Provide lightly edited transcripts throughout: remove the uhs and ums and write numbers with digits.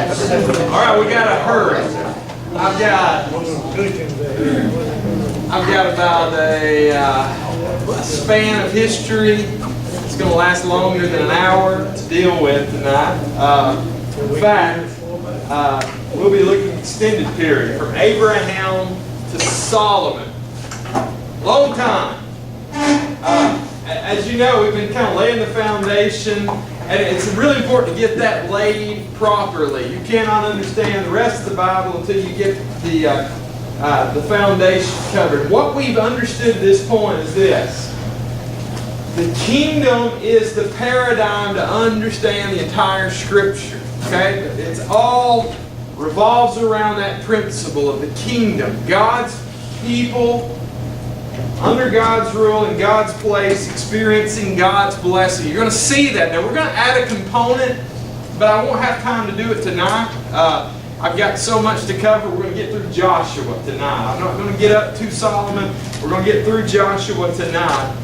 All right, we got to hurry. I've got about a span of history. It's going to last longer than an hour to deal with tonight. In fact, we'll be looking at extended period from Abraham to Solomon. Long time. As you know, we've been kind of laying the foundation, and it's really important to get that laid properly. You cannot understand the rest of the Bible until you get the foundation covered. What we've understood at this point is this. The kingdom is the paradigm to understand the entire Scripture. Okay? It's all revolves around that principle of the kingdom. God's people under God's rule in God's place, experiencing God's blessing. You're going to see that. Now, we're going to add a component, but I won't have time to do it tonight. I've got so much to cover. We're going to get through Joshua tonight. I'm not going to get up to Solomon. We're going to get through Joshua tonight.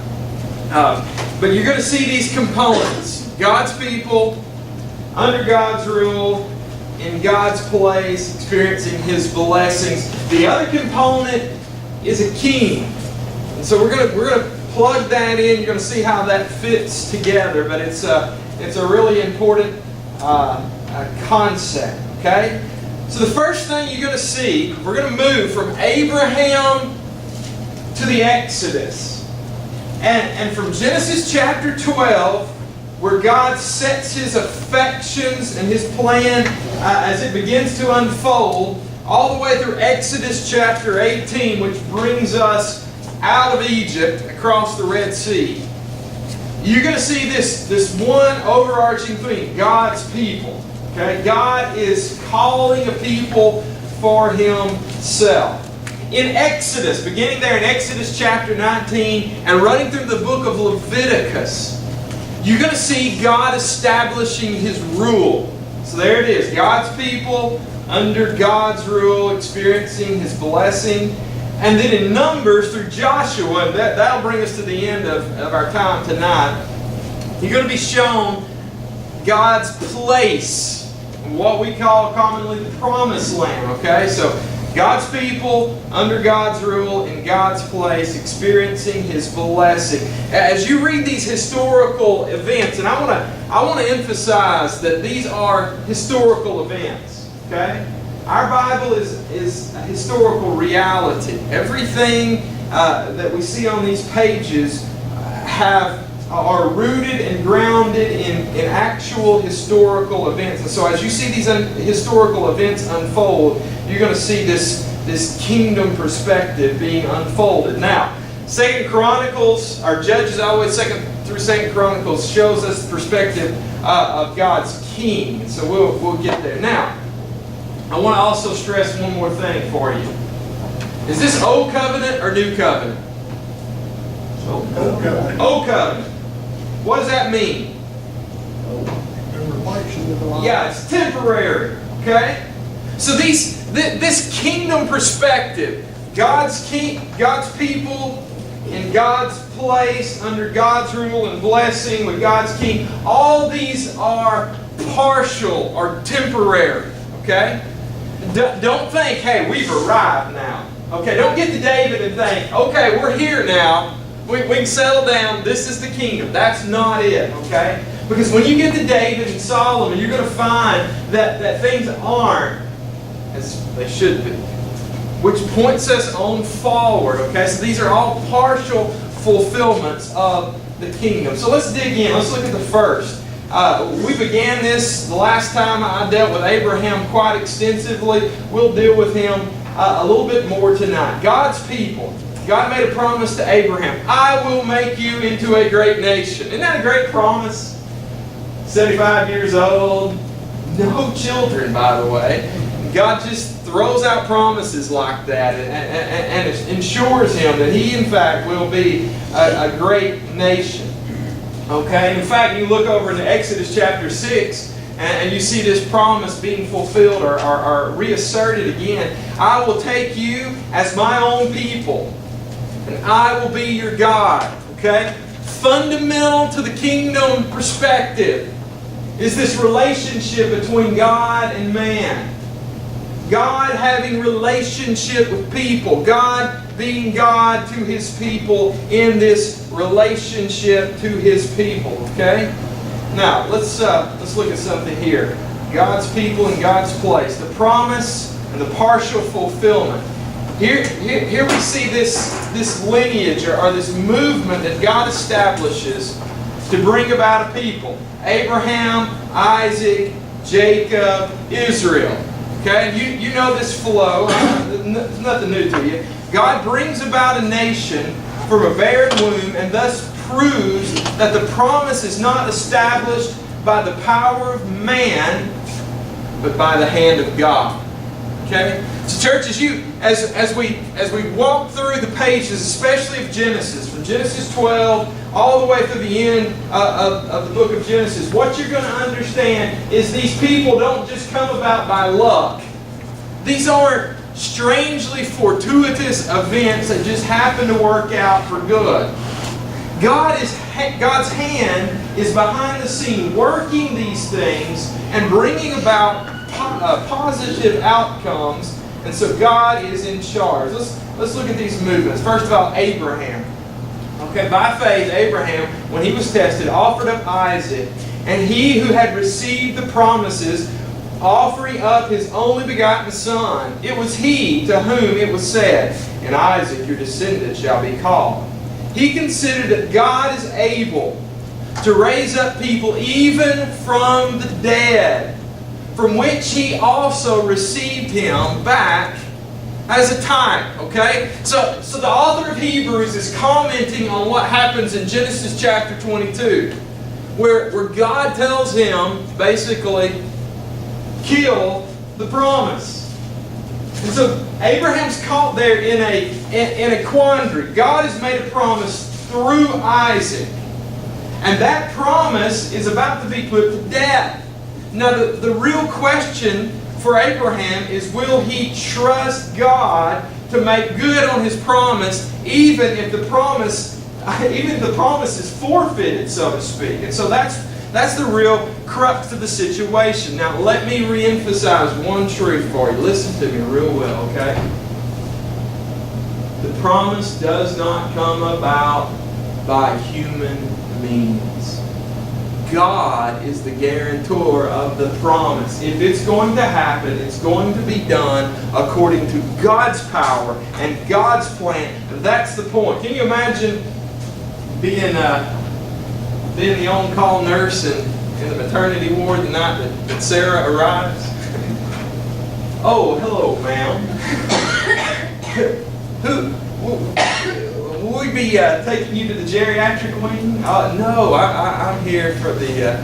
But you're going to see these components. God's people, under God's rule, in God's place, experiencing His blessings. The other component is a king. And so we're going to plug that in. You're going to see how that fits together. But it's a really important concept. Okay? So the first thing you're going to see, we're going to move from Abraham to the Exodus. And from Genesis chapter 12, where God sets His affections and His plan as it begins to unfold, all the way through Exodus chapter 18, which brings us out of Egypt across the Red Sea. You're going to see this one overarching theme, God's people. Okay? God is calling a people for Himself. In Exodus, beginning there in Exodus chapter 19 and running through the book of Leviticus, you're going to see God establishing His rule. So there it is, God's people under God's rule, experiencing His blessing. And then in Numbers through Joshua, that'll bring us to the end of our time tonight, you're going to be shown God's place, what we call commonly the Promised Land. Okay, so God's people under God's rule in God's place, experiencing His blessing. As you read these historical events, and I want to emphasize that these are historical events. Okay. Our Bible is a historical reality. Everything that we see on these pages are rooted and grounded in actual historical events. And so as you see these historical events unfold, you're going to see this kingdom perspective being unfolded. Now, 2 Chronicles, our Judges always 2nd through 2 Chronicles shows us the perspective of God's king. And so we'll get there. Now, I want to also stress one more thing for you. Is this Old Covenant or New Covenant? Old Covenant. Old Covenant. What does that mean? Yeah, it's temporary. Okay? So this kingdom perspective, God's people in God's place, under God's rule and blessing with God's king, all these are partial or temporary. Okay? Don't think, hey, we've arrived now. Okay, don't get to David and think, okay, we're here now. We can settle down. This is the kingdom. That's not it. Okay? Because when you get to David and Solomon, you're going to find that things aren't as they should be. Which points us on forward. Okay? So these are all partial fulfillments of the kingdom. So let's dig in. Let's look at the first. We began this the last time I dealt with Abraham quite extensively. We'll deal with him a little bit more tonight. God's people. God made a promise to Abraham. I will make you into a great nation. Isn't that a great promise? 75 years old. No children, by the way. God just throws out promises like that and ensures him that he, in fact, will be a great nation. Okay, in fact, you look over into Exodus chapter 6 and you see this promise being fulfilled or reasserted again. I will take you as my own people and I will be your God. Okay? Fundamental to the kingdom perspective is this relationship between God and man. God having relationship with people. God being God to His people in this relationship to His people. Okay? Now, let's look at something here. God's people and God's place. The promise and the partial fulfillment. Here we see this lineage or this movement that God establishes to bring about a people. Abraham, Isaac, Jacob, Israel. Okay, you know this flow. It's nothing new to you. God brings about a nation from a barren womb and thus proves that the promise is not established by the power of man, but by the hand of God. Okay? So church, as we walk through the pages, especially of Genesis, from Genesis 12 all the way through the end of the book of Genesis, what you're going to understand is these people don't just come about by luck. These aren't strangely fortuitous events that just happen to work out for good. God's hand is behind the scene working these things and bringing about positive outcomes. And so God is in charge. Let's look at these movements. First of all, Abraham. Okay, by faith, Abraham, when he was tested, offered up Isaac. And he who had received the promises, offering up his only begotten son, it was he to whom it was said, "In Isaac your descendant shall be called." He considered that God is able to raise up people even from the dead, from which he also received him back as a type. Okay? So the author of Hebrews is commenting on what happens in Genesis chapter 22, where God tells him, basically, kill the promise. And so Abraham's caught there in a quandary. God has made a promise through Isaac. And that promise is about to be put to death. Now the real question for Abraham is, will he trust God to make good on his promise, even if the promise is forfeited, so to speak? And so that's the real crux of the situation. Now, let me re-emphasize one truth for you. Listen to me real well, okay? The promise does not come about by human means. God is the guarantor of the promise. If it's going to happen, it's going to be done according to God's power and God's plan. That's the point. Can you imagine being the on-call nurse in the maternity ward the night that Sarah arrives? Oh, hello, ma'am. Will we be taking you to the geriatric wing? No, I'm here for the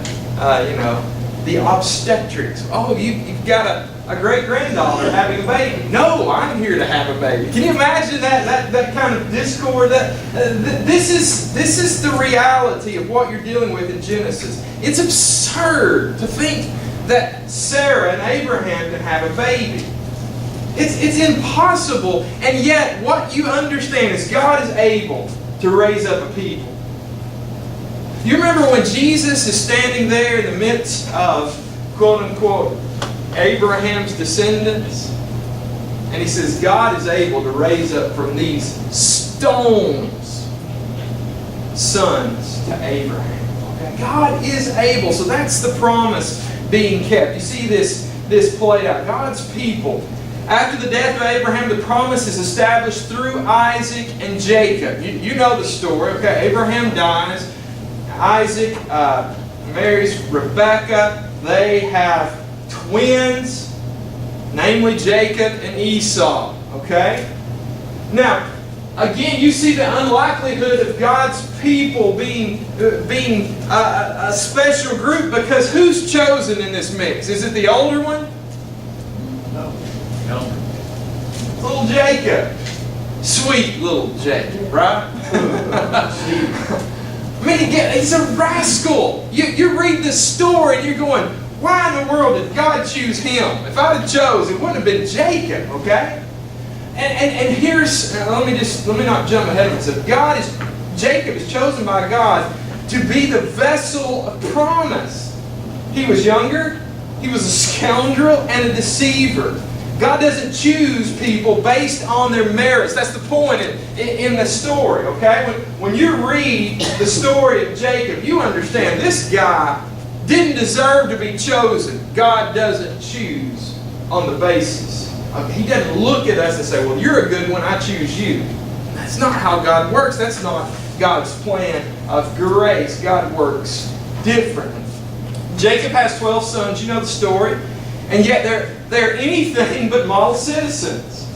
obstetrics. Oh, you've got a great-granddaughter having a baby. No, I'm here to have a baby. Can you imagine that kind of discord? This is the reality of what you're dealing with in Genesis. It's absurd to think that Sarah and Abraham can have a baby. It's impossible, and yet what you understand is God is able to raise up a people. You remember when Jesus is standing there in the midst of, quote-unquote, Abraham's descendants? And he says, God is able to raise up from these stones sons to Abraham. Okay? God is able. So that's the promise being kept. You see this played out. God's people. After the death of Abraham, the promise is established through Isaac and Jacob. You know the story. Okay, Abraham dies. Isaac marries Rebekah. They have twins, namely Jacob and Esau. Okay? Now, again, you see the unlikelihood of God's people being a special group, because who's chosen in this mix? Is it the older one? No. Little Jacob. Sweet little Jacob, right? I mean, he's a rascal. You read this story and you're going, why in the world did God choose him? If I'd have chose, it wouldn't have been Jacob, okay? And here's, let me not jump ahead of myself. Jacob is chosen by God to be the vessel of promise. He was younger. He was a scoundrel and a deceiver. God doesn't choose people based on their merits. That's the point in the story, okay? When you read the story of Jacob, you understand this guy didn't deserve to be chosen. God doesn't choose on the basis of, He doesn't look at us and say, well, you're a good one, I choose you. That's not how God works. That's not God's plan of grace. God works differently. Jacob has 12 sons. You know the story. And yet they're anything but model citizens.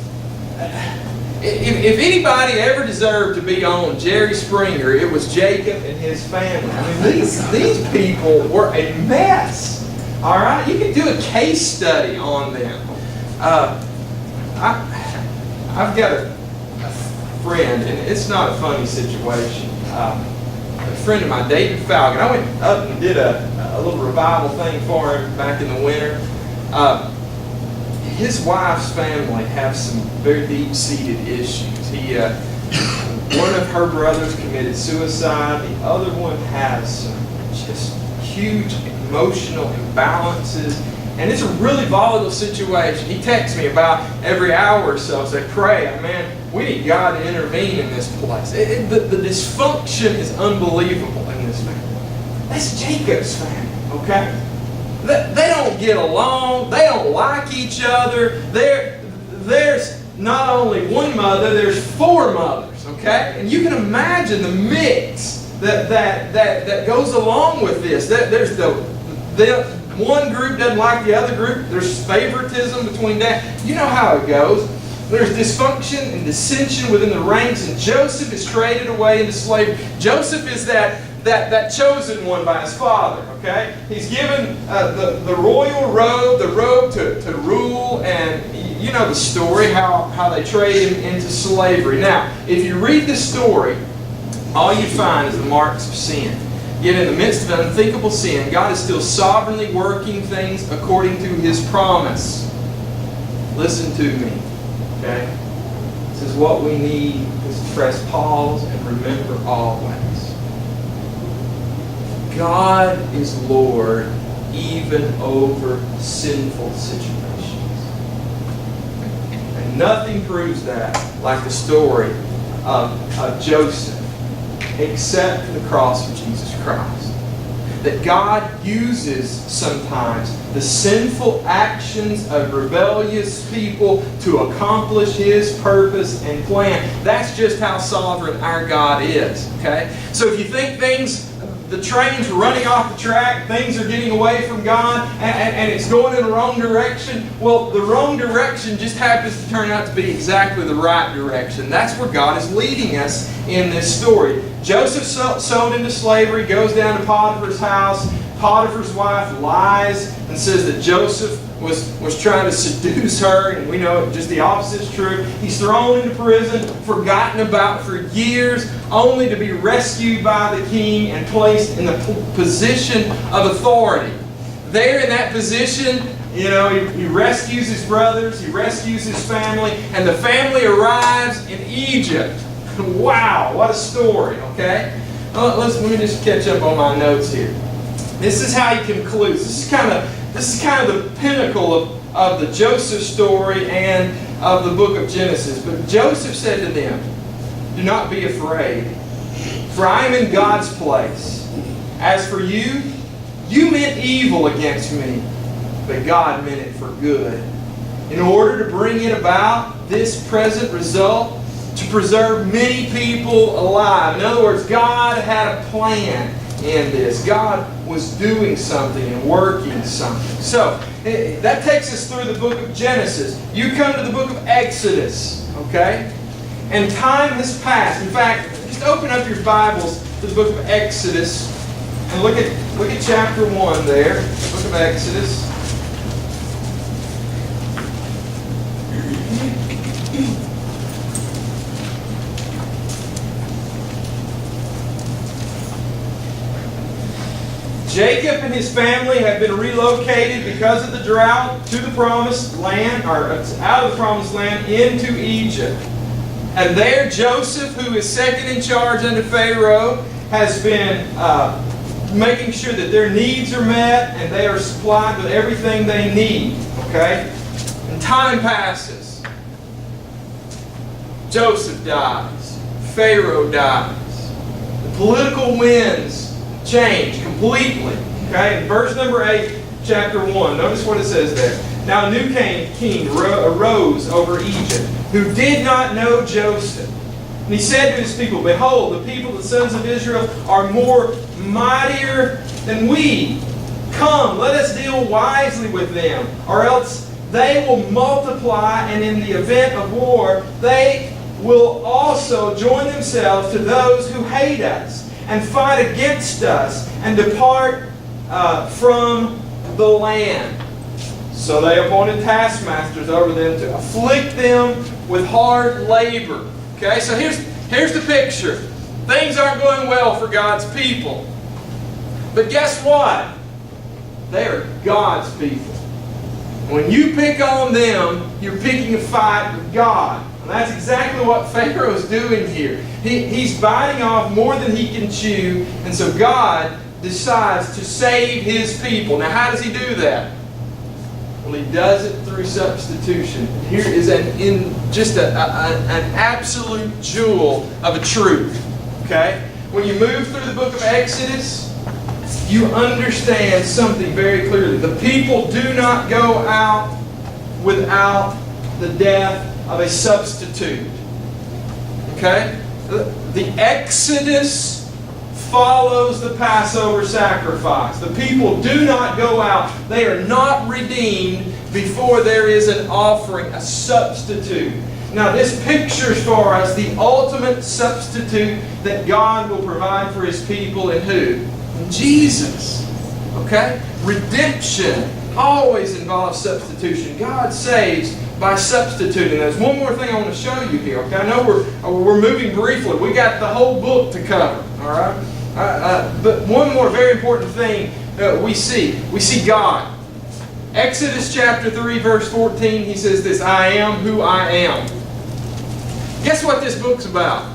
If anybody ever deserved to be on Jerry Springer, it was Jacob and his family. I mean, these people were a mess. All right? You can do a case study on them. I've got a friend, and it's not a funny situation. A friend of mine, David Falcon, I went up and did a little revival thing for him back in the winter. His wife's family have some very deep-seated issues. One of her brothers committed suicide. The other one has some just huge emotional imbalances. And it's a really volatile situation. He texts me about every hour or so, say, pray, man, we need God to intervene in this place. The dysfunction is unbelievable in this family. That's Jacob's family, okay? They don't get along. They don't like each other. There's not only one mother, there's 4 mothers, okay? And you can imagine the mix that goes along with this. There's the one group doesn't like the other group. There's favoritism between that. You know how it goes. There's dysfunction and dissension within the ranks, and Joseph is traded away into slavery. Joseph is that chosen one by his father, okay? He's given the royal robe, the robe to rule, and you know the story, how they trade him into slavery. Now, if you read the story, all you find is the marks of sin. Yet in the midst of unthinkable sin, God is still sovereignly working things according to His promise. Listen to me, okay? This is what we need is to press pause and remember always. God is Lord even over sinful situations. And nothing proves that like the story of Joseph, except the cross of Jesus Christ. That God uses sometimes the sinful actions of rebellious people to accomplish His purpose and plan. That's just how sovereign our God is. Okay? So if you think the train's running off the track, things are getting away from God, and it's going in the wrong direction, well, the wrong direction just happens to turn out to be exactly the right direction. That's where God is leading us in this story. Joseph sold into slavery, goes down to Potiphar's house. Potiphar's wife lies and says that Joseph was trying to seduce her, and we know just the opposite is true. He's thrown into prison, forgotten about for years, only to be rescued by the king and placed in the position of authority. There in that position, you know, he rescues his brothers, he rescues his family, and the family arrives in Egypt. Wow, what a story, okay? Let me just catch up on my notes here. This is how he concludes. This is kind of the pinnacle of the Joseph story and of the book of Genesis. But Joseph said to them, do not be afraid, for I am in God's place. As for you, you meant evil against me, but God meant it for good, in order to bring it about, this present result, to preserve many people alive. In other words, God had a plan in this. God was doing something and working something. So, that takes us through the book of Genesis. You come to the book of Exodus, okay? And time has passed. In fact, just open up your Bibles to the book of Exodus and look at chapter 1 there, book of Exodus. Jacob and his family have been relocated because of the drought to the promised land, or out of the promised land into Egypt. And there Joseph, who is second in charge under Pharaoh, has been making sure that their needs are met and they are supplied with everything they need. Okay? And time passes. Joseph dies. Pharaoh dies. The political winds change completely. Okay? In verse number 8, chapter 1, notice what it says there. Now a new king arose over Egypt, who did not know Joseph. And he said to his people, Behold, the people, the sons of Israel, are more mightier than we. Come, let us deal wisely with them, or else they will multiply, and in the event of war, they will also join themselves to those who hate us, and fight against us, and depart from the land. So they appointed taskmasters over them to afflict them with hard labor. Okay, so here's the picture. Things aren't going well for God's people. But guess what? They are God's people. When you pick on them, you're picking a fight with God. And that's exactly what Pharaoh's doing here. He's biting off more than he can chew, and so God decides to save His people. Now, how does He do that? Well, He does it through substitution. Here is an absolute jewel of a truth. Okay? When you move through the book of Exodus, you understand something very clearly. The people do not go out without the death of a substitute. Okay? The Exodus follows the Passover sacrifice. The people do not go out. They are not redeemed before there is an offering, a substitute. Now this pictures for us the ultimate substitute that God will provide for His people in who? In Jesus. Okay? Redemption always involves substitution. God saves by substituting. There's one more thing I want to show you here. Okay? I know we're moving briefly. We got the whole book to cover. All right? But one more very important thing we see. We see God. Exodus chapter 3 verse 14, He says this, I am who I am. Guess what this book's about?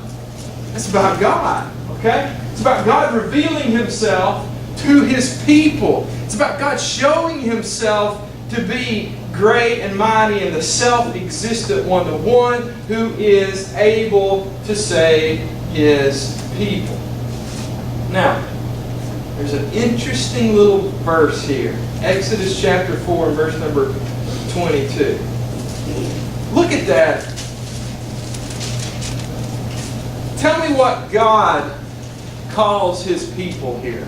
It's about God. Okay? It's about God revealing Himself to His people. It's about God showing Himself to be great and mighty and the self-existent one, the one who is able to save His people. Now, there's an interesting little verse here. Exodus chapter 4 and verse number 22. Look at that. Tell me what God calls His people here.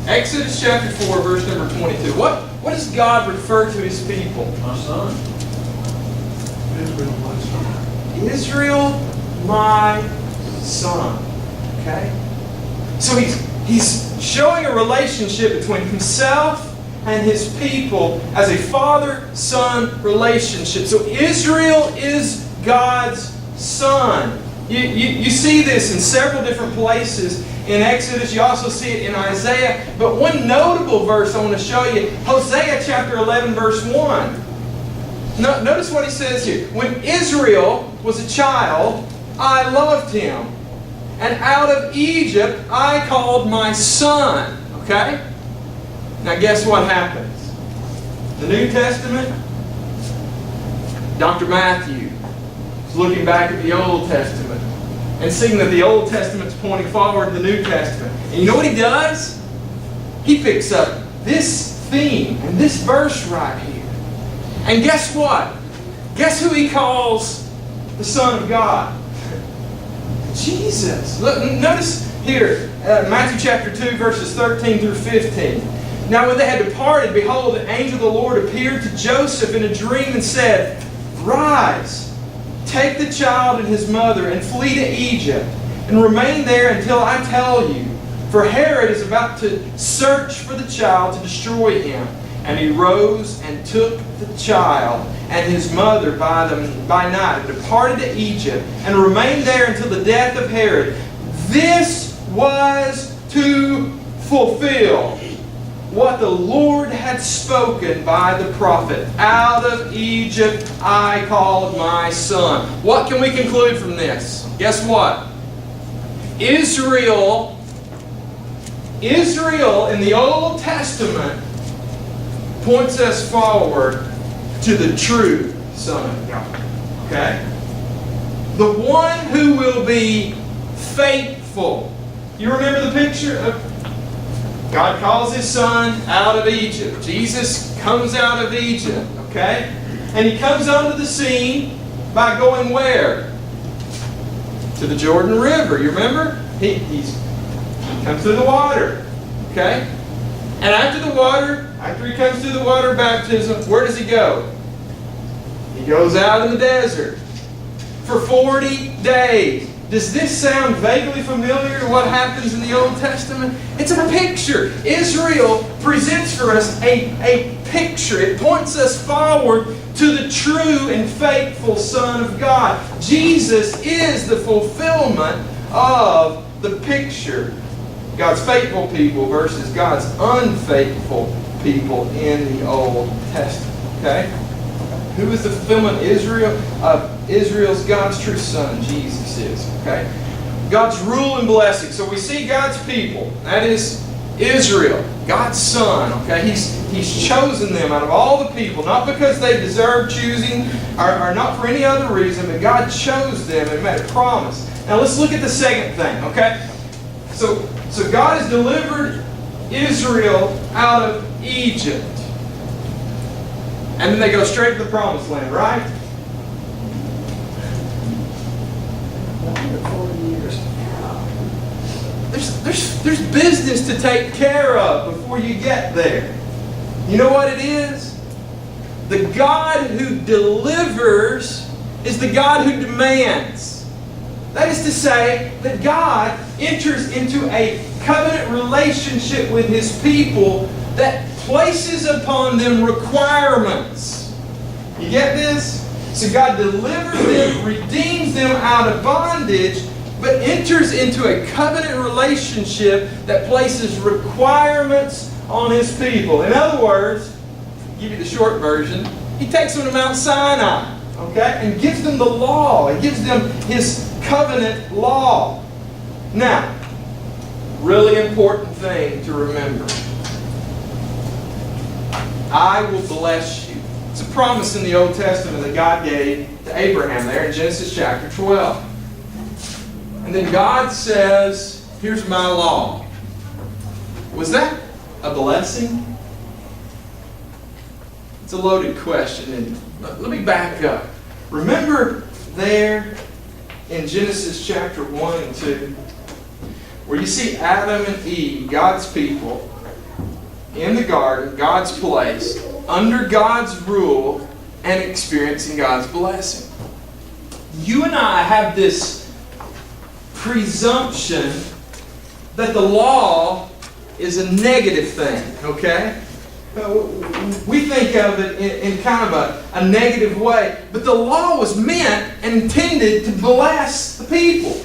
Exodus chapter 4 verse number 22. What does God refer to His people? My son. Israel, my son. Israel, my son. Okay? So He's showing a relationship between Himself and His people as a father-son relationship. So Israel is God's son. You see this in several different places in Exodus. You also see it in Isaiah. But one notable verse I want to show you, Hosea chapter 11 verse 1. Notice what he says here. When Israel was a child, I loved him. And out of Egypt I called my son. Okay? Now guess what happens? The New Testament, Dr. Matthew is looking back at the Old Testament and seeing that the Old Testament's pointing forward to the New Testament. And you know what he does? He picks up this theme and this verse right here. And guess what? Guess who he calls the Son of God? Jesus. Look, notice here, Matthew chapter 2, verses 13 through 15. Now when they had departed, behold, the angel of the Lord appeared to Joseph in a dream and said, Rise, take the child and his mother, and flee to Egypt, and remain there until I tell you. For Herod is about to search for the child to destroy him. And he rose and took the child and his mother by night, and departed to Egypt, and remained there until the death of Herod. This was to fulfill what the Lord had spoken by the prophet. Out of Egypt I called my son. What can we conclude from this? Guess what? Israel Israel in the Old Testament points us forward to the true Son of God. Okay? The one who will be faithful. You remember the picture of God calls His Son out of Egypt. Jesus comes out of Egypt. Okay? And He comes onto the scene by going where? To the Jordan River. You remember? He comes through the water. Okay? And after He comes through the water baptism, where does He go? He goes out in the desert for 40 days. Does this sound vaguely familiar to what happens in the Old Testament? It's a picture. Israel presents for us a picture. It points us forward to the true and faithful Son of God. Jesus is the fulfillment of the picture. God's faithful people versus God's unfaithful people in the Old Testament. Okay? Who is the fulfillment of Israel's God's true Son? Jesus is. Okay? God's rule and blessing. So we see God's people. That is Israel. God's Son. Okay? He's chosen them out of all the people. Not because they deserve choosing or not for any other reason, but God chose them and made a promise. Now let's look at the second thing. Okay? So God has delivered Israel out of Egypt. And then they go straight to the promised land, right? 40 years. There's business to take care of before you get there. You know what it is? The God who delivers is the God who demands. That is to say that God enters into a covenant relationship with His people that places upon them requirements. You get this? So God delivers them, redeems them out of bondage, but enters into a covenant relationship that places requirements on His people. In other words, I'll give you the short version, He takes them to Mount Sinai, okay, and gives them the law. He gives them His covenant law. Now, really important thing to remember. I will bless you. It's a promise in the Old Testament that God gave to Abraham there in Genesis chapter 12. And then God says, here's my law. Was that a blessing? It's a loaded question. And let me back up. Remember there in Genesis chapter 1 and 2, where you see Adam and Eve, God's people, in the garden, God's place, under God's rule, and experiencing God's blessing. You and I have this presumption that the law is a negative thing, okay? We think of it in kind of a negative way. But the law was meant and intended to bless the people.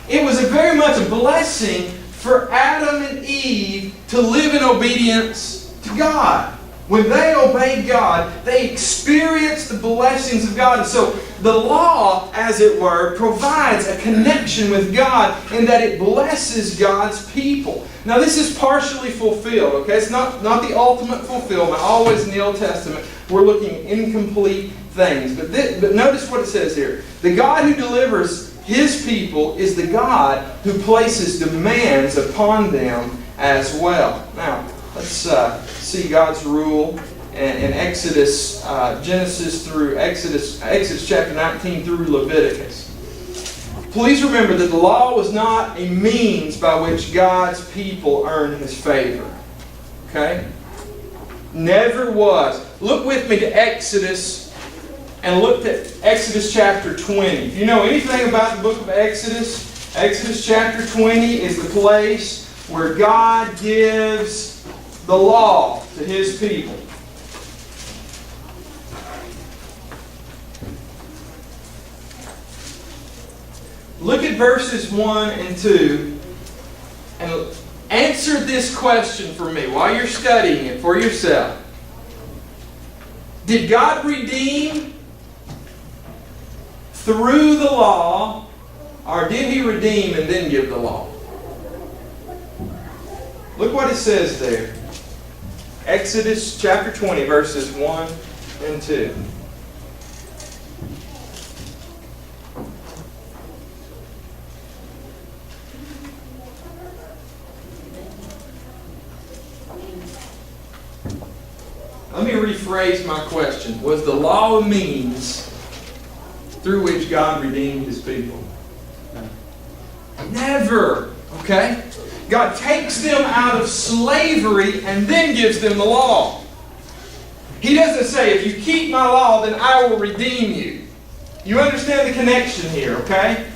It was very much a blessing for Adam and Eve to live in obedience to God. When they obeyed God, they experienced the blessings of God. And so the law, as it were, provides a connection with God in that it blesses God's people. Now this is partially fulfilled, okay? It's not the ultimate fulfillment. Always in the Old Testament, we're looking at incomplete things. But notice what it says here. The God who delivers His people is the God who places demands upon them as well. Now, let's see God's rule in Exodus, Genesis through Exodus chapter 19 through Leviticus. Please remember that the law was not a means by which God's people earned His favor. Okay? Never was. Look with me to Exodus and look at Exodus chapter 20. If you know anything about the book of Exodus, Exodus chapter 20 is the place where God gives the law to His people. Look at verses 1 and 2 and answer this question for me while you're studying it for yourself. Did God redeem through the law, or did He redeem and then give the law? Look what it says there. Exodus chapter 20, verses 1 and 2. Let me rephrase my question. Was the law a means through which God redeemed His people? Never. Okay? God takes them out of slavery and then gives them the law. He doesn't say, if you keep my law, then I will redeem you. You understand the connection here, okay?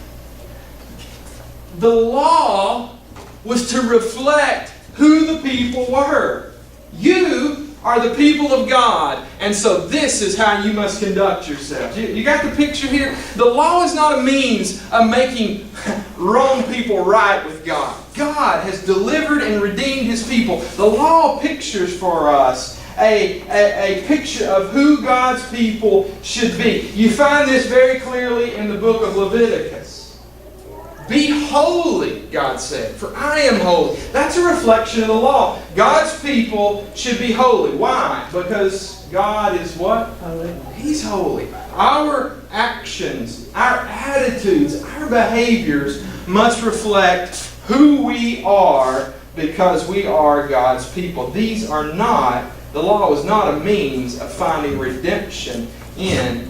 The law was to reflect who the people were. You are the people of God, and so this is how you must conduct yourselves. You got the picture here? The law is not a means of making wrong people right with God. God has delivered and redeemed His people. The law pictures for us a picture of who God's people should be. You find this very clearly in the book of Leviticus. Be holy, God said, for I am holy. That's a reflection of the law. God's people should be holy. Why? Because God is what? Holy. He's holy. Our actions, our attitudes, our behaviors must reflect who we are because we are God's people. These are not, the law is not a means of finding redemption in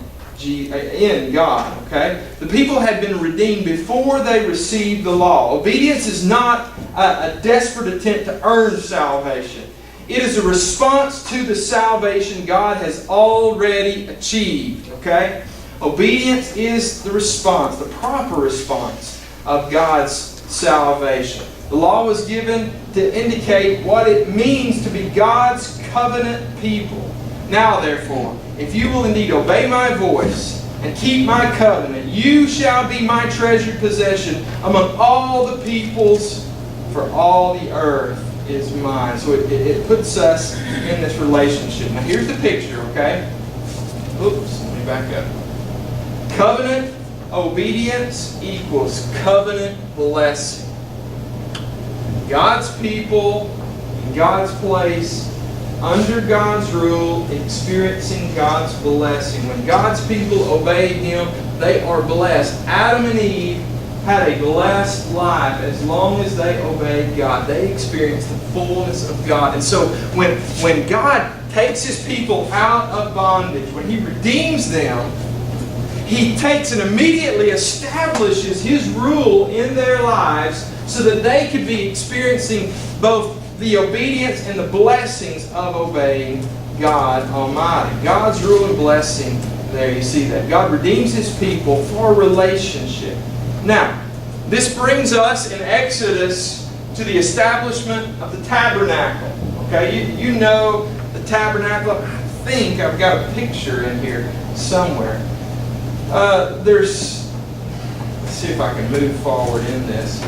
God, okay? The people had been redeemed before they received the law. Obedience is not a desperate attempt to earn salvation. It is a response to the salvation God has already achieved, okay? Obedience is the response, the proper response of God's salvation. The law was given to indicate what it means to be God's covenant people. Now, therefore, if you will indeed obey my voice and keep my covenant, you shall be my treasured possession among all the peoples, for all the earth is mine. So it puts us in this relationship. Now here's the picture, okay? Oops, let me back up. Covenant obedience equals covenant blessing. God's people in God's place, under God's rule, experiencing God's blessing. When God's people obeyed Him, they are blessed. Adam and Eve had a blessed life as long as they obeyed God. They experienced the fullness of God. And so when God takes His people out of bondage, when He redeems them, He takes and immediately establishes His rule in their lives so that they could be experiencing both the obedience and the blessings of obeying God Almighty. God's rule and blessing, there you see that. God redeems His people for a relationship. Now, this brings us in Exodus to the establishment of the tabernacle. Okay, you know the tabernacle. I think I've got a picture in here somewhere. Let's see if I can move forward in this.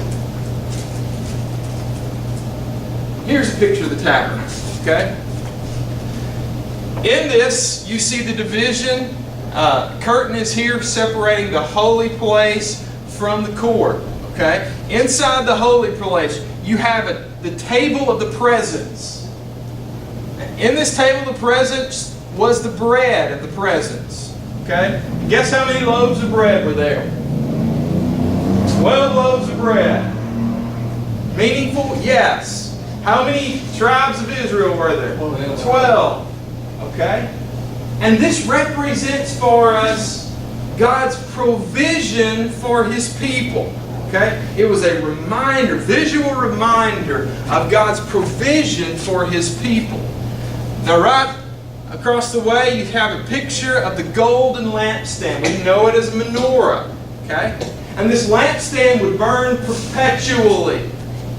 Here's a picture of the tabernacle, okay? In this, you see the division. Curtain is here separating the holy place from the court, okay? Inside the holy place, you have the table of the presence. In this table of the presence was the bread of the presence, okay? Guess how many loaves of bread were there? 12 loaves of bread. Meaningful? Yes. How many tribes of Israel were there? 12. Okay? And this represents for us God's provision for His people. Okay? It was a reminder, visual reminder of God's provision for His people. Now right across the way you have a picture of the golden lampstand. We know it as a menorah. Okay? And this lampstand would burn perpetually.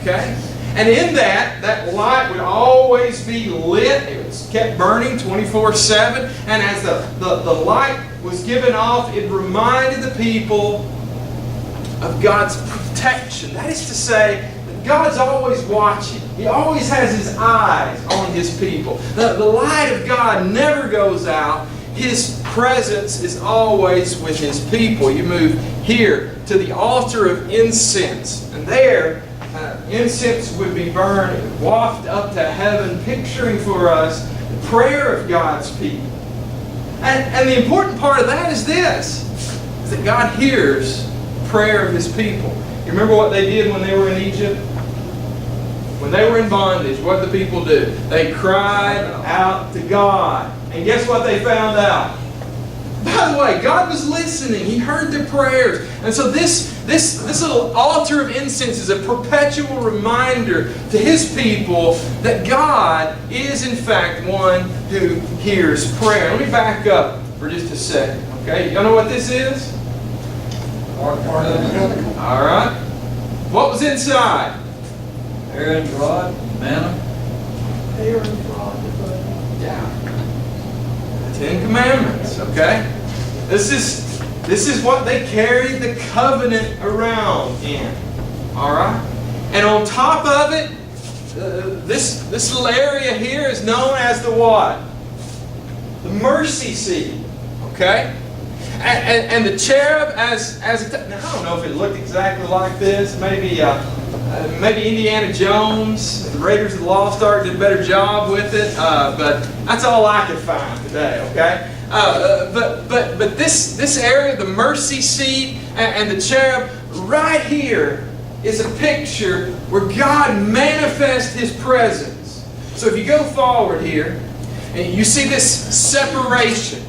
Okay? And in that light would always be lit. It was kept burning 24/7. And as the light was given off, it reminded the people of God's protection. That is to say, that God's always watching. He always has His eyes on His people. The light of God never goes out. His presence is always with His people. You move here to the altar of incense. And there, incense would be burned and wafted up to heaven, picturing for us the prayer of God's people. And the important part of that is this, is that God hears the prayer of His people. You remember what they did when they were in Egypt? When they were in bondage, what did the people do? They cried out to God. And guess what they found out? By the way, God was listening. He heard their prayers. And so this little altar of incense is a perpetual reminder to His people that God is in fact one who hears prayer. Let me back up for just a second. Okay, y'all know what this is? Part of the covenant. All right. What was inside? Aaron's rod, manna. Aaron's rod, the buddy. Yeah. The Ten Commandments, okay? This is what they carried the covenant around in. Alright? And on top of it, this little area here is known as the what? The mercy seat. Okay? And the cherub as now, I don't know if it looked exactly like this. Maybe Indiana Jones, the Raiders of the Lost Ark did a better job with it. But that's all I could find today. Okay, but this area, the mercy seat and the cherub, right here is a picture where God manifests His presence. So if you go forward here, and you see this separation.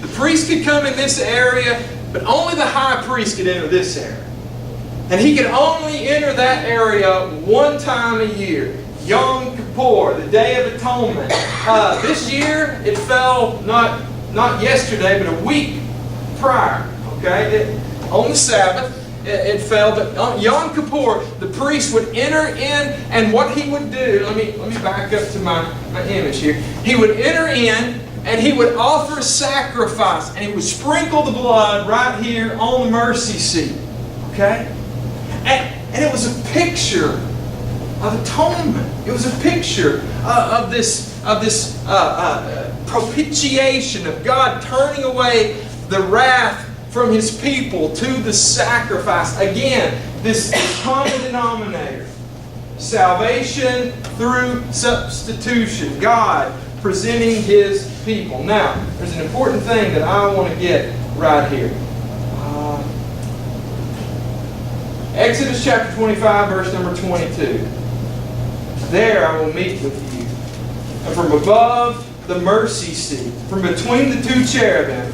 The priest could come in this area, but only the high priest could enter this area. And he could only enter that area one time a year. Yom Kippur, the Day of Atonement. This year, it fell not yesterday, but a week prior. Okay, on the Sabbath, it fell. But on Yom Kippur, the priest would enter in, and what he would do. Let me back up to my image here. He would enter in, and he would offer a sacrifice, and he would sprinkle the blood right here on the mercy seat. Okay? And it was a picture of atonement. It was a picture of this propitiation of God turning away the wrath from His people to the sacrifice. Again, this common denominator. Salvation through substitution. God presenting His people. Now, there's an important thing that I want to get right here. Exodus chapter 25, verse number 22. There I will meet with you. And from above the mercy seat, from between the two cherubim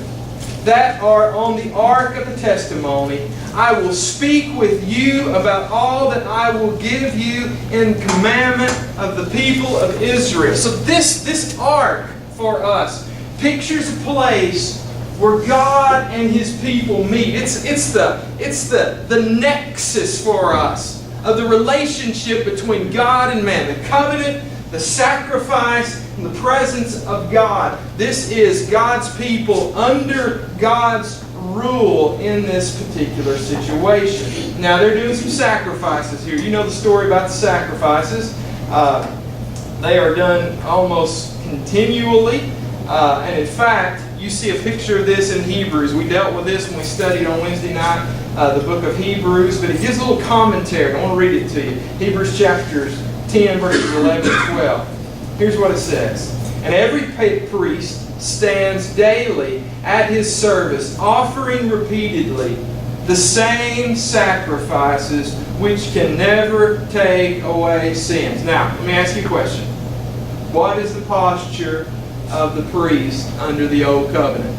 that are on the ark of the testimony, I will speak with you about all that I will give you in commandment of the people of Israel. So this ark for us pictures a place where God and His people meet. It's the nexus for us of the relationship between God and man. The covenant, the sacrifice, and the presence of God. This is God's people under God's rule in this particular situation. Now they're doing some sacrifices here. You know the story about the sacrifices. They are done almost continually. And in fact, you see a picture of this in Hebrews. We dealt with this when we studied on Wednesday night the book of Hebrews, but it gives a little commentary. I want to read it to you. Hebrews chapters 10, verses 11 and 12. Here's what it says. And every priest stands daily at his service, offering repeatedly the same sacrifices which can never take away sins. Now, let me ask you a question. What is the posture of the priest under the Old Covenant?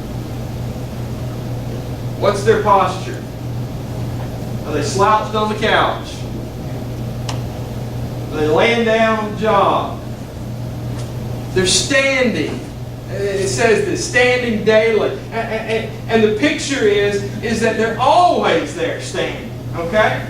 What's their posture? Are they slouched on the couch? Are they laying down on the job? They're standing. It says this, standing daily. And the picture is that they're always there standing. Okay?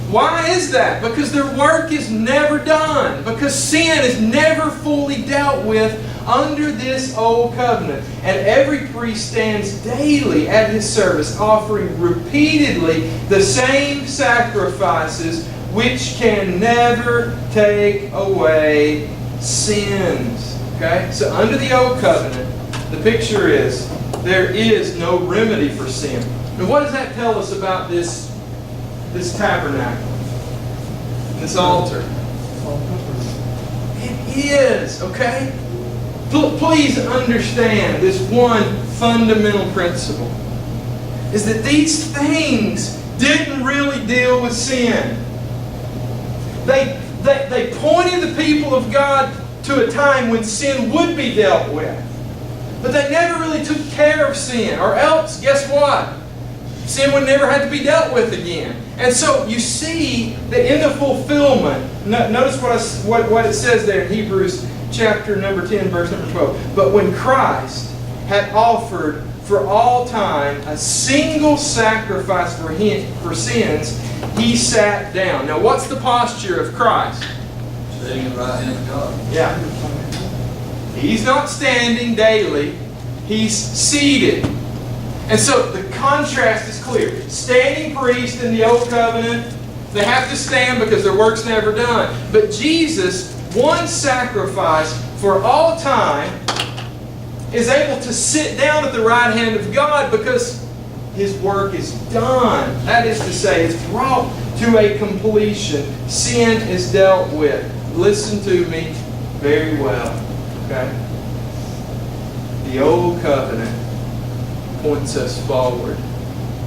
Why is that? Because their work is never done. Because sin is never fully dealt with under this old covenant. And every priest stands daily at his service, offering repeatedly the same sacrifices which can never take away sins. Okay? So under the old covenant, the picture is there is no remedy for sin. And what does that tell us about this tabernacle? This altar. It is, okay? Please understand this one fundamental principle. Is that these things didn't really deal with sin. They pointed the people of God to a time when sin would be dealt with. But they never really took care of sin. Or else, guess what? Sin would never have to be dealt with again. And so you see that in the fulfillment, notice what it says there in Hebrews chapter number 10, verse number 12. But when Christ had offered for all time a single sacrifice for sins, He sat down. Now what's the posture of Christ? Sitting at the right hand of God. Yeah. He's not standing daily. He's seated. And so the contrast is clear. Standing priest in the Old Covenant, they have to stand because their work's never done. But Jesus, one sacrifice for all time, is able to sit down at the right hand of God because His work is done. That is to say, it's brought to a completion. Sin is dealt with. Listen to me very well. Okay? The Old Covenant points us forward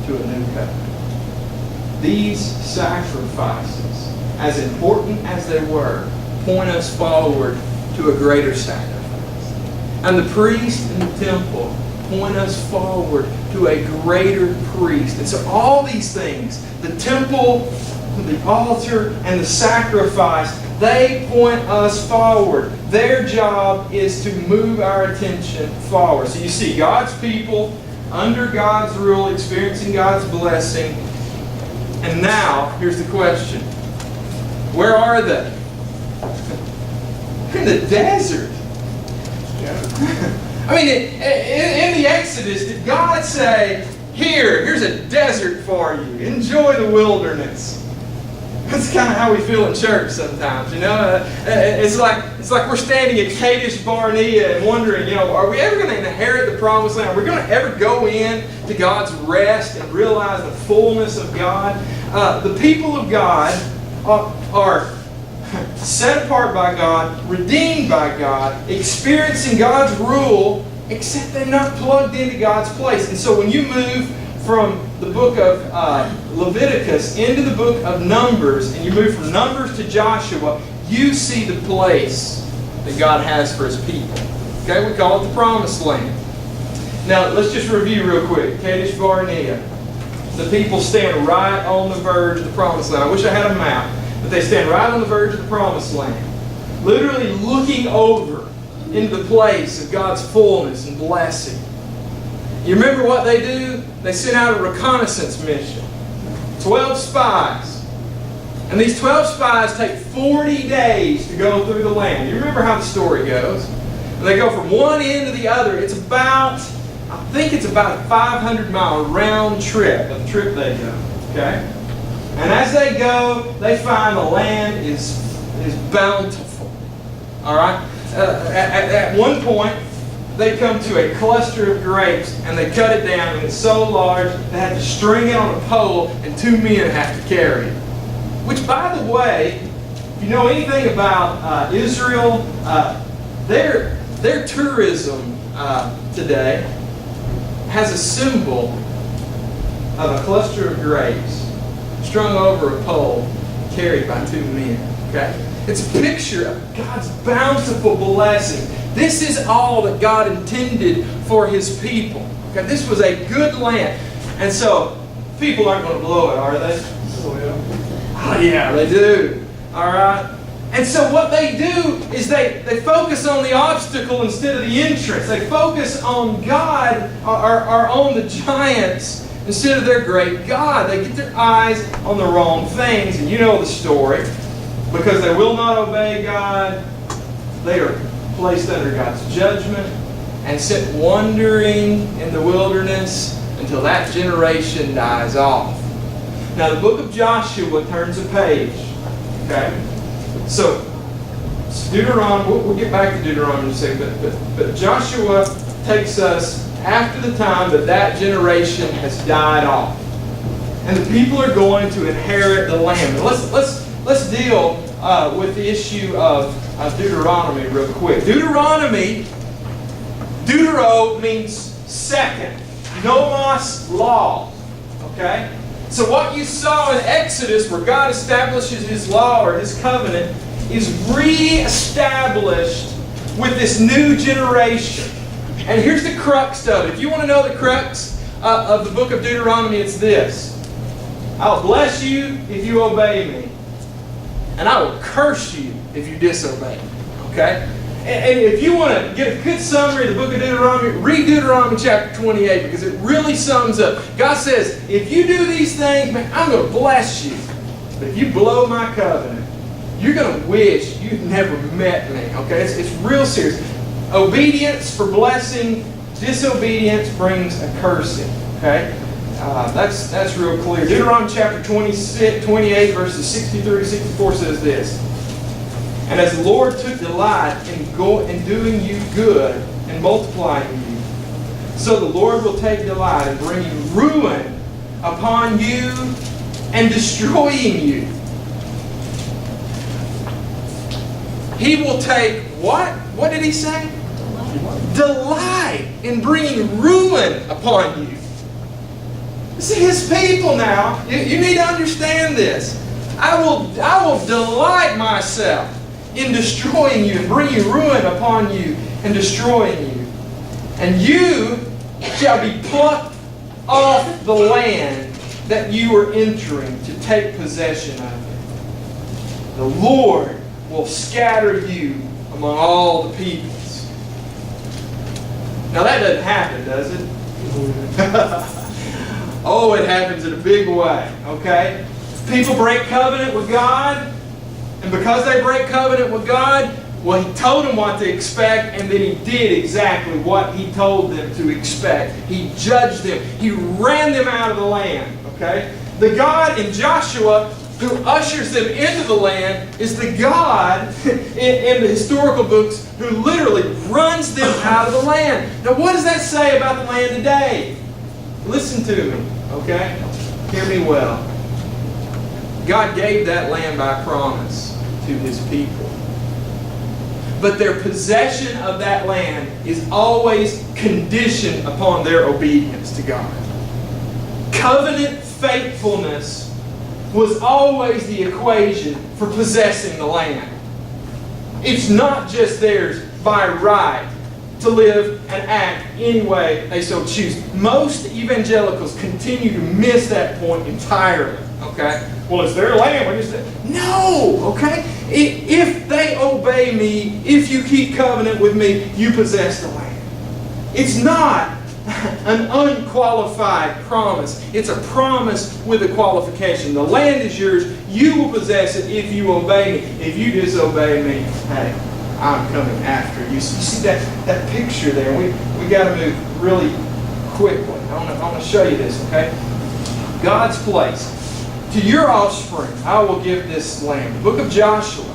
to a new covenant. These sacrifices, as important as they were, point us forward to a greater sacrifice. And the priest in the temple point us forward to a greater priest. And so all these things, the temple, the altar, and the sacrifice, they point us forward. Their job is to move our attention forward. So you see God's people under God's rule, experiencing God's blessing. And now, here's the question. Where are they? They're in the desert. I mean, in the Exodus, did God say, here's a desert for you. Enjoy the wilderness. That's kind of how we feel in church sometimes, you know. It's like we're standing at Kadesh Barnea and wondering, you know, are we ever going to inherit the promised land? Are we going to ever go in to God's rest and realize the fullness of God? The people of God are set apart by God, redeemed by God, experiencing God's rule, except they're not plugged into God's place. And so when you move from the book of Leviticus into the book of Numbers, and you move from Numbers to Joshua, you see the place that God has for His people. Okay, we call it the Promised Land. Now, let's just review real quick. Kadesh Barnea. The people stand right on the verge of the Promised Land. I wish I had a map, but they stand right on the verge of the Promised Land, literally looking over into the place of God's fullness and blessing. You remember what they do? They sent out a reconnaissance mission. 12 spies. And these 12 spies take 40 days to go through the land. You remember how the story goes. And they go from one end to the other. It's about, I think it's about a 500-mile round trip of the trip they go. Okay? And as they go, they find the land is bountiful. All right? At one point, they come to a cluster of grapes and they cut it down, and it's so large they had to string it on a pole and 2 men have to carry it. Which, by the way, if you know anything about Israel, their tourism today has a symbol of a cluster of grapes strung over a pole carried by 2 men. Okay? It's a picture of God's bountiful blessing. This is all that God intended for His people. Okay, this was a good land. And so, people aren't going to blow it, are they? Oh yeah, they do. Alright? And so what they do is they focus on the obstacle instead of the entrance. They focus on God or on the giants instead of their great God. They get their eyes on the wrong things. And you know the story. Because they will not obey God, they are placed under God's judgment and sent wandering in the wilderness until that generation dies off. Now the book of Joshua turns a page. Okay? So Deuteronomy, we'll get back to Deuteronomy in a second, but Joshua takes us after the time that generation has died off. And the people are going to inherit the land. Let's let's deal with the issue of Deuteronomy real quick. Deuteronomy, Deutero means second. Nomos, law. Okay? So what you saw in Exodus, where God establishes His law or His covenant, is re-established with this new generation. And here's the crux of it. If you want to know the crux of the book of Deuteronomy, it's this. I'll bless you if you obey me, and I will curse you if you disobey me. Okay? And if you want to get a good summary of the book of Deuteronomy, read Deuteronomy chapter 28, because it really sums up. God says, if you do these things, man, I'm going to bless you. But if you blow my covenant, you're going to wish you'd never met me. Okay? It's real serious. Obedience for blessing, disobedience brings a cursing. Okay? That's real clear. Deuteronomy chapter 28, verses 63 to 64 says this. And as the Lord took delight in doing you good and multiplying you, so the Lord will take delight in bringing ruin upon you and destroying you. He will take what? What did He say? Delight in bringing ruin upon you. See, His people now, you need to understand this. I will delight myself in destroying you and bringing ruin upon you and destroying you. And you shall be plucked off the land that you are entering to take possession of it. The Lord will scatter you among all the peoples. Now that doesn't happen, does it? Oh, it happens in a big way, okay? People break covenant with God, and because they break covenant with God, well, He told them what to expect, and then He did exactly what He told them to expect. He judged them. He ran them out of the land, okay? The God in Joshua who ushers them into the land is the God in the historical books who literally runs them out of the land. Now, what does that say about the land today? Listen to me, okay? Hear me well. God gave that land by promise to His people. But their possession of that land is always conditioned upon their obedience to God. Covenant faithfulness was always the equation for possessing the land. It's not just theirs by right to live and act any way they so choose. Most evangelicals continue to miss that point entirely. Okay? Well, it's their land. What is that? No! Okay? If they obey me, if you keep covenant with me, you possess the land. It's not an unqualified promise. It's a promise with a qualification. The land is yours. You will possess it if you obey me. If you disobey me, hey, I'm coming after you. So you see that picture there? We got to move really quickly. I want to show you this, okay? God's place. To your offspring, I will give this land. The book of Joshua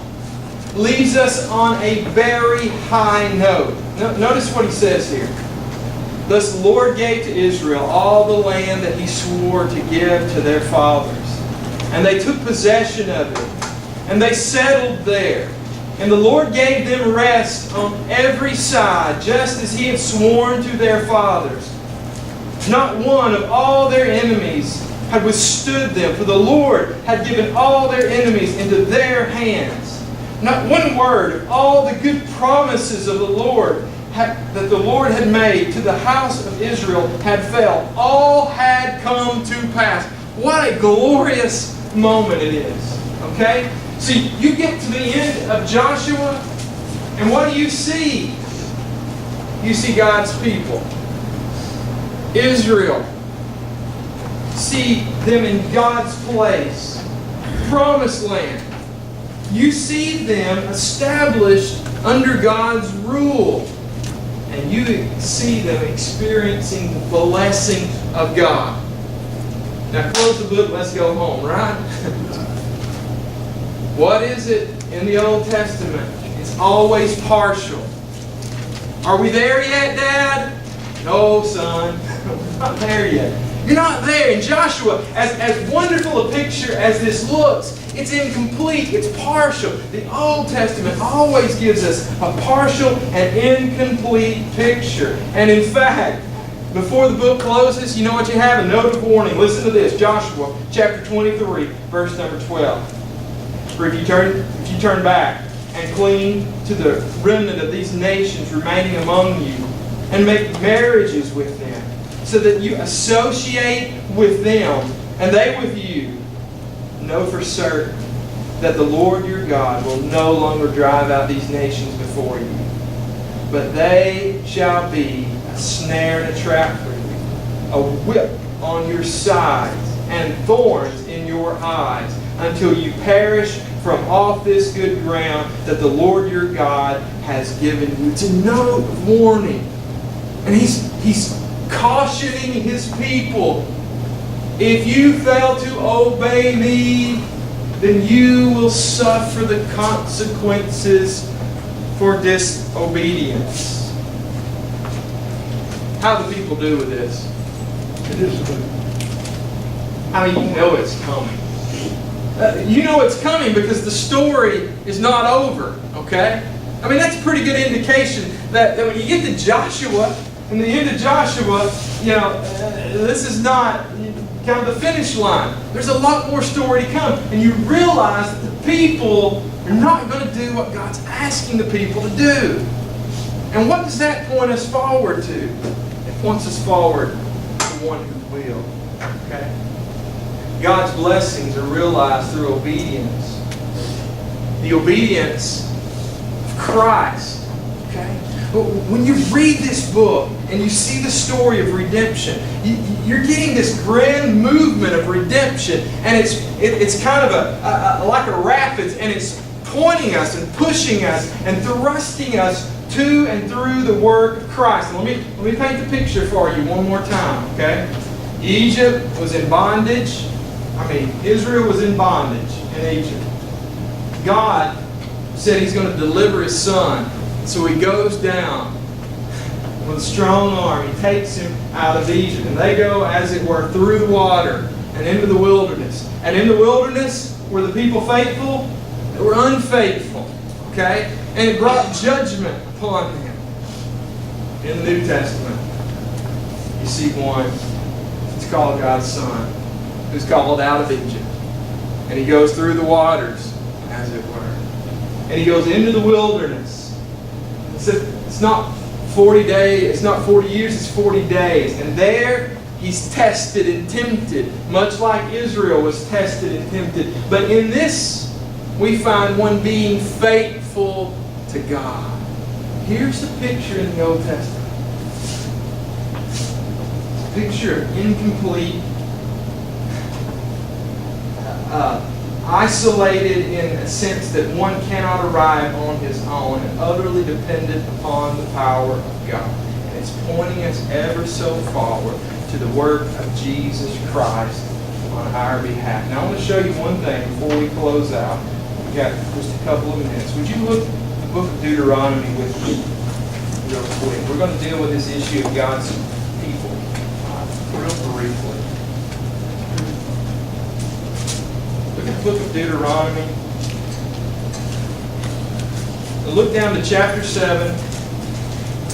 leaves us on a very high note. Notice what he says here. Thus the Lord gave to Israel all the land that He swore to give to their fathers. And they took possession of it. And they settled there. And the Lord gave them rest on every side, just as He had sworn to their fathers. Not one of all their enemies had withstood them, for the Lord had given all their enemies into their hands. Not one word of all the good promises of the Lord that the Lord had made to the house of Israel had failed. All had come to pass. What a glorious moment it is. Okay? See, you get to the end of Joshua, and what do you see? You see God's people. Israel. See them in God's place. Promised land. You see them established under God's rule. And you see them experiencing the blessing of God. Now close the book, let's go home, right? What is it in the Old Testament? It's always partial. Are we there yet, Dad? No, son. We're not there yet. You're not there. In Joshua, as wonderful a picture as this looks, it's incomplete, it's partial. The Old Testament always gives us a partial and incomplete picture. And in fact, before the book closes, you know what you have? A note of warning. Listen to this. Joshua chapter 23, verse number 12. For if you turn back and cling to the remnant of these nations remaining among you, and make marriages with them, so that you associate with them, and they with you, know for certain that the Lord your God will no longer drive out these nations before you, but they shall be a snare and a trap for you, a whip on your sides, and thorns in your eyes, until you perish from off this good ground that the Lord your God has given you. It's a note of warning. And he's cautioning his people. If you fail to obey me, then you will suffer the consequences for disobedience. How do people do with this? I mean, you know it's coming. You know it's coming because the story is not over, okay? I mean, that's a pretty good indication that when you get to Joshua, in the end of Joshua, you know, this is not kind of the finish line. There's a lot more story to come. And you realize that the people are not going to do what God's asking the people to do. And what does that point us forward to? It points us forward to one who will. Okay? God's blessings are realized through obedience. The obedience of Christ. Okay? When you read this book and you see the story of redemption, you're getting this grand movement of redemption, and it's kind of like a rapids, and it's pointing us and pushing us and thrusting us to and through the work of Christ. And let me paint the picture for you one more time, okay? Egypt was in bondage. Israel was in bondage in Egypt. God said He's going to deliver His Son. So He goes down with a strong arm. He takes him out of Egypt. And they go, as it were, through the water and into the wilderness. And in the wilderness, were the people faithful? They were unfaithful. Okay? And it brought judgment upon them. In the New Testament, you see one. It's called God's Son, who's called out of Egypt. And He goes through the waters, as it were. And He goes into the wilderness. It's not 40 days, it's not 40 years, it's 40 days. And there He's tested and tempted, much like Israel was tested and tempted. But in this, we find one being faithful to God. Here's the picture in the Old Testament. It's a picture of incomplete, isolated in a sense that one cannot arrive on his own, and utterly dependent upon the power of God. And it's pointing us ever so forward to the work of Jesus Christ on our behalf. Now I want to show you one thing before we close out. We've got just a couple of minutes. Would you look at the book of Deuteronomy with me real quick? We're going to deal with this issue of God's people real briefly. Look at the book of Deuteronomy. And look down to chapter 7,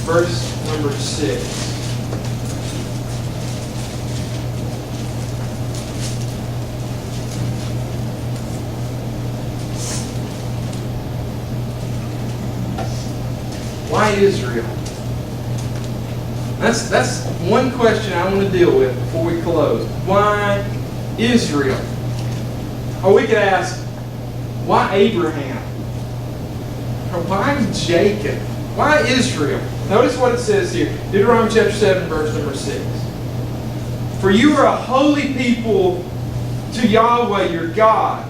verse number 6. Why Israel? That's one question I want to deal with before we close. Why Israel? Or we could ask, why Abraham? Or why Jacob? Why Israel? Notice what it says here. Deuteronomy chapter 7, verse number 6. For you are a holy people to Yahweh your God.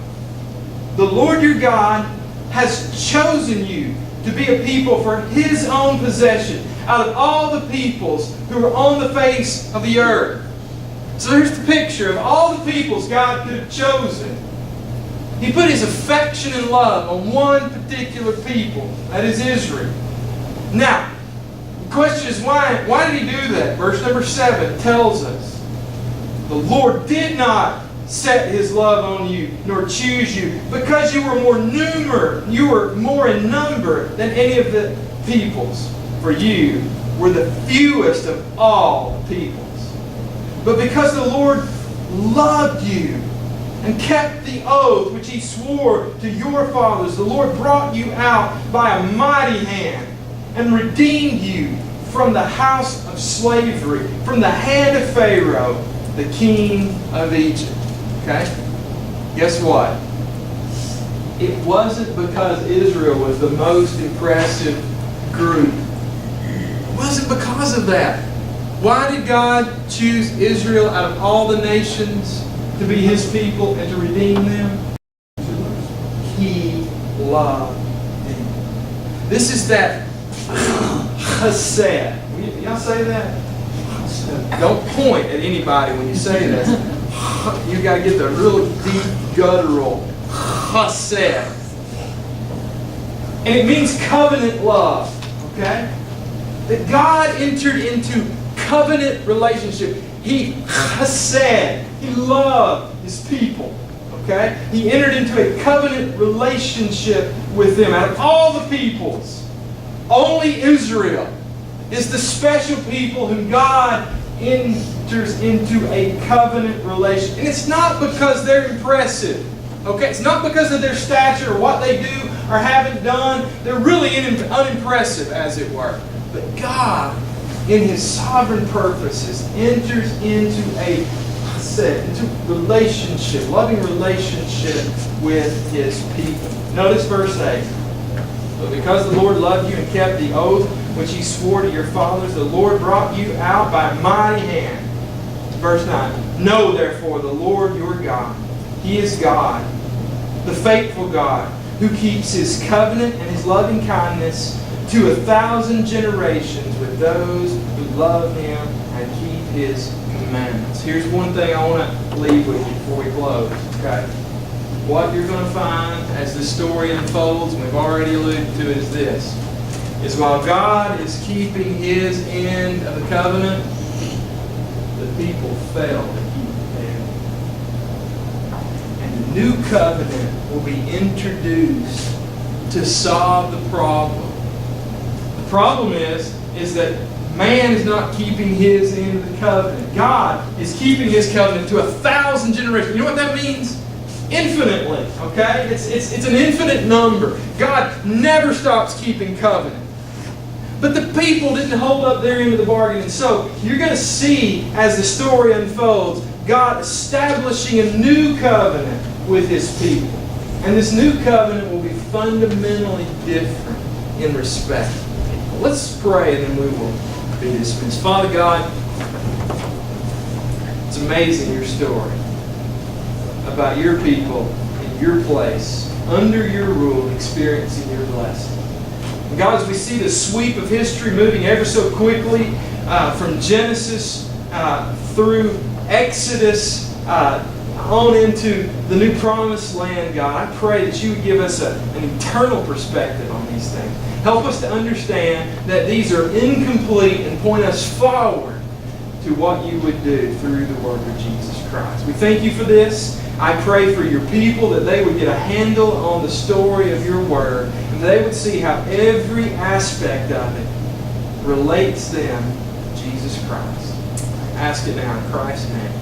The Lord your God has chosen you to be a people for His own possession out of all the peoples who are on the face of the earth. So here's the picture of all the peoples God could have chosen. He put His affection and love on one particular people. That is Israel. Now, the question is why? Why did He do that? Verse number 7 tells us the Lord did not set His love on you, nor choose you, because you were more in number than any of the peoples. For you were the fewest of all peoples. But because the Lord loved you and kept the oath which He swore to your fathers, the Lord brought you out by a mighty hand and redeemed you from the house of slavery, from the hand of Pharaoh, the king of Egypt. Okay? Guess what? It wasn't because Israel was the most impressive group. It wasn't because of that. Why did God choose Israel out of all the nations to be His people and to redeem them? He loved them. This is that chesed. Y'all say that? Don't point at anybody when you say that. You got to get the real deep guttural chesed. And it means covenant love. Okay? That God entered into covenant relationship. He chesed. He loved His people. Okay? He entered into a covenant relationship with them. Out of all the peoples, only Israel is the special people whom God enters into a covenant relationship. And it's not because they're impressive. Okay? It's not because of their stature or what they do or haven't done. They're really unimpressive, as it were. But God, in His sovereign purposes, enters into relationship, loving relationship with His people. Notice verse 8. But because the Lord loved you and kept the oath which He swore to your fathers, the Lord brought you out by a mighty hand. Verse 9. Know therefore the Lord your God. He is God, the faithful God, who keeps His covenant and His loving kindness to 1,000 generations with those who love Him and keep His commandments. Here's one thing I want to leave with you before we close. Okay? What you're going to find as the story unfolds, and we've already alluded to it, is this. Is while God is keeping His end of the covenant, the people fail to keep theirs. And the new covenant will be introduced to solve the problem. The problem is that man is not keeping his end of the covenant. God is keeping His covenant to 1,000 generations. You know what that means? Infinitely. Okay? It's an infinite number. God never stops keeping covenant. But the people didn't hold up their end of the bargain. And so you're going to see, as the story unfolds, God establishing a new covenant with His people. And this new covenant will be fundamentally different in respect. Let's pray and then we will be dismissed. Father God, it's amazing your story about your people in your place, under your rule, experiencing your blessing. And God, as we see the sweep of history moving ever so quickly from Genesis through Exodus on into the new promised land, God, I pray that you would give us an eternal perspective on these things. Help us to understand that these are incomplete and point us forward to what you would do through the work of Jesus Christ. We thank you for this. I pray for your people that they would get a handle on the story of your word and they would see how every aspect of it relates them to Jesus Christ. I ask it now in Christ's name.